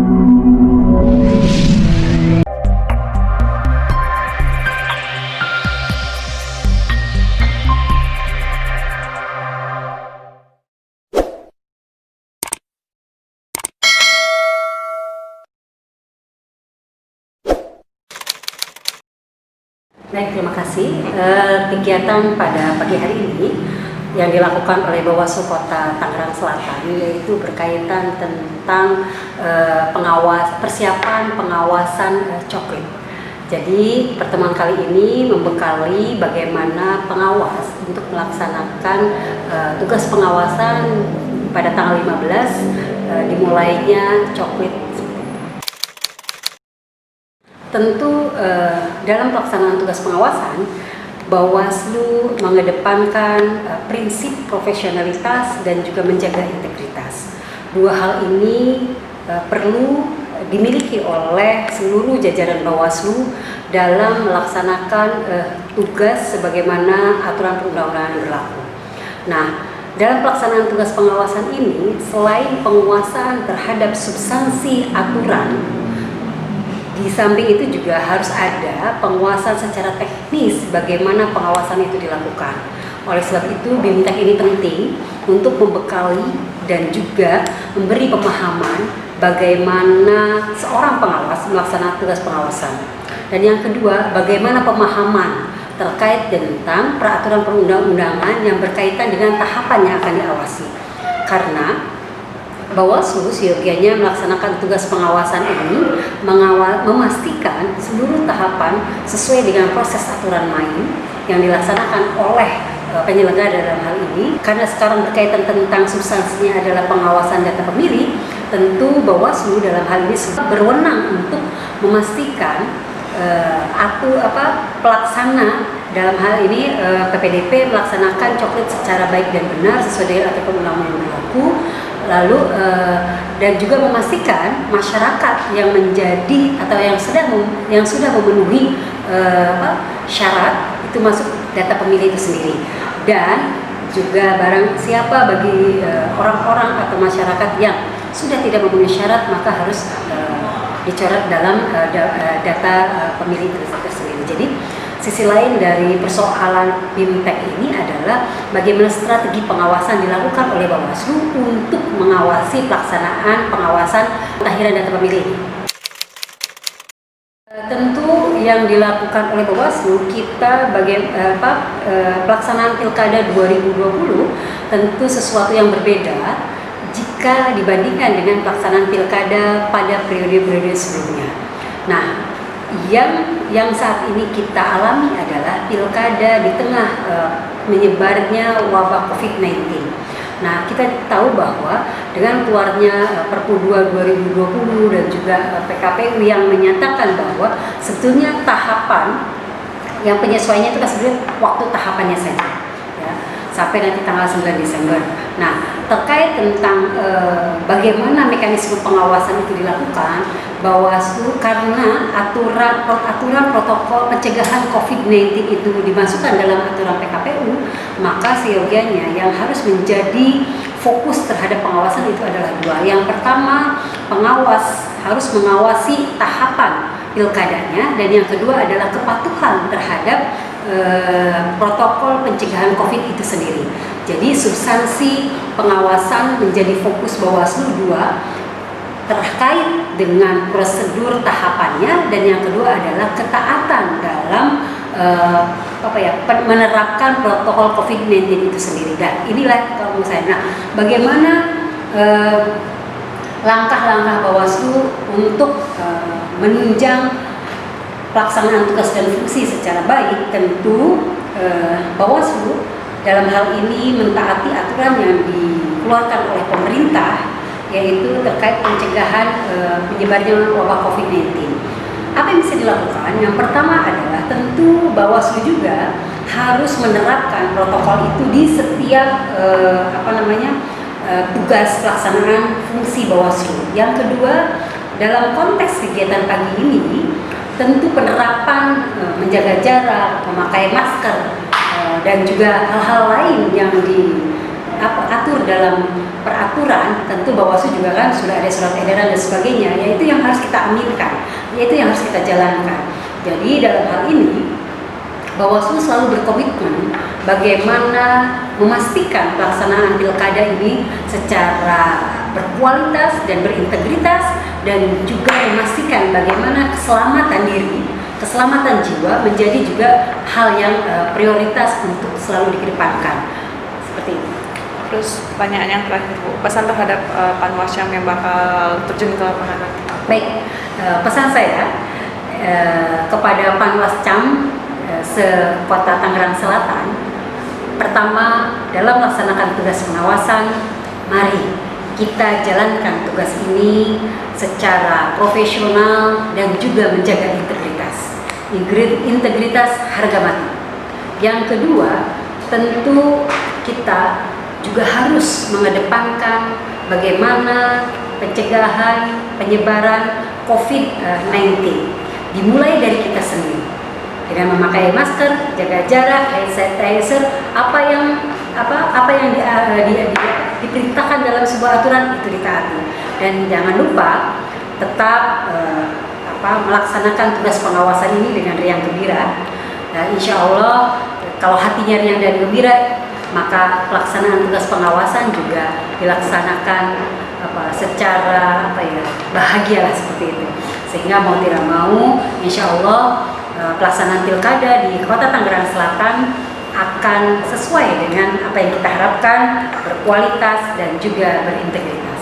Baik, terima kasih. Kegiatan pada pagi hari ini yang dilakukan oleh Bawaslu Kota Tangerang Selatan yaitu berkaitan tentang persiapan pengawasan coklit. Jadi pertemuan kali ini membekali bagaimana pengawas untuk melaksanakan tugas pengawasan pada tanggal 15 dimulainya coklit. Tentu dalam pelaksanaan tugas pengawasan, Bawaslu mengedepankan prinsip profesionalitas dan juga menjaga integritas. Dua hal ini perlu dimiliki oleh seluruh jajaran Bawaslu dalam melaksanakan tugas sebagaimana aturan perundang-undangan yang berlaku. Nah, dalam pelaksanaan tugas pengawasan ini, selain penguasaan terhadap substansi aturan, di samping itu juga harus ada penguasaan secara teknis bagaimana pengawasan itu dilakukan. Oleh sebab itu, BIMTEK ini penting untuk membekali dan juga memberi pemahaman bagaimana seorang pengawas melaksanakan tugas pengawasan. Dan yang kedua, bagaimana pemahaman terkait tentang peraturan perundang-undangan yang berkaitan dengan tahapan yang akan diawasi. Karena Bawaslu seyogianya melaksanakan tugas pengawasan ini memastikan seluruh tahapan sesuai dengan proses aturan main yang dilaksanakan oleh penyelenggara dalam hal ini. Karena sekarang berkaitan tentang substansinya adalah pengawasan data pemilih, tentu Bawaslu dalam hal ini berwenang untuk memastikan pelaksana dalam hal ini PPDP melaksanakan coklit secara baik dan benar sesuai dengan aturan perundang-undangan yang berlaku. Lalu dan juga memastikan masyarakat yang menjadi atau yang sudah memenuhi syarat itu masuk data pemilih itu sendiri, dan juga barang siapa bagi orang-orang atau masyarakat yang sudah tidak memenuhi syarat maka harus dicoret dalam data pemilih itu sendiri. Jadi sisi lain dari persoalan BIMTEK ini adalah bagaimana strategi pengawasan dilakukan oleh Bawaslu untuk mengawasi pelaksanaan pengawasan pemutahiran data pemilih. Tentu yang dilakukan oleh Bawaslu, kita pelaksanaan Pilkada 2020 tentu sesuatu yang berbeda jika dibandingkan dengan pelaksanaan Pilkada pada periode-periode sebelumnya. Nah, yang saat ini kita alami adalah pilkada di tengah menyebarnya wabah COVID-19. Nah, kita tahu bahwa dengan keluarnya Perpu 2 2020 dan juga PKPU yang menyatakan bahwa sebetulnya tahapan yang penyesuaiannya itu kan sebenarnya waktu tahapannya saja, ya, sampai nanti tanggal 9 Desember. Nah, terkait tentang bagaimana mekanisme pengawasan itu dilakukan, Bawaslu karena aturan protokol pencegahan COVID-19 itu dimasukkan dalam aturan PKPU, maka seyogianya yang harus menjadi fokus terhadap pengawasan itu adalah dua. Yang pertama, pengawas harus mengawasi tahapan pilkadanya, dan yang kedua adalah kepatuhan terhadap protokol pencegahan COVID itu sendiri. Jadi substansi pengawasan menjadi fokus Bawaslu dua, terkait dengan prosedur tahapannya, dan yang kedua adalah ketaatan dalam menerapkan protokol COVID-19 itu sendiri. Dan inilah kalau menurut saya. Nah, bagaimana langkah-langkah Bawaslu untuk menunjang pelaksanaan tugas dan fungsi secara baik? Tentu Bawaslu dalam hal ini mentaati aturan yang dikeluarkan oleh pemerintah, yaitu terkait pencegahan penyebarnya wabah COVID-19. Apa yang bisa dilakukan? Yang pertama adalah tentu Bawaslu juga harus menerapkan protokol itu di setiap tugas pelaksanaan fungsi Bawaslu. Yang kedua, dalam konteks kegiatan pagi ini, tentu penerapan menjaga jarak, memakai masker, dan juga hal-hal lain yang diatur dalam peraturan, tentu Bawaslu juga kan sudah ada surat edaran dan sebagainya, yaitu yang harus kita aminkan, yaitu yang harus kita jalankan. Jadi dalam hal ini Bawaslu selalu berkomitmen bagaimana memastikan pelaksanaan pilkada ini secara berkualitas dan berintegritas, dan juga memastikan bagaimana keselamatan diri, keselamatan jiwa menjadi juga hal yang prioritas untuk selalu dikedepankan. Seperti itu. Terus pertanyaan yang terakhir Bu, pesan terhadap Panwascam yang bakal terjun ke lapangan nanti. Baik, pesan saya kepada Panwascam se-Kota Tangerang Selatan, pertama, dalam melaksanakan tugas pengawasan, mari kita jalankan tugas ini secara profesional dan juga menjaga integritas. Integritas harga mati. Yang kedua, tentu kita juga harus mengedepankan bagaimana pencegahan penyebaran COVID-19, dimulai dari kita sendiri dengan memakai masker, jaga jarak, hand sanitizer, apa yang diperintahkan dalam sebuah aturan itu ditaati, dan jangan lupa tetap melaksanakan tugas pengawasan ini dengan riang gembira. Insya Allah kalau hatinya riang dan gembira, maka pelaksanaan tugas pengawasan juga dilaksanakan secara bahagialah seperti itu, sehingga mau tidak mau insya Allah pelaksanaan pilkada di Kota Tangerang Selatan akan sesuai dengan apa yang kita harapkan, berkualitas dan juga berintegritas.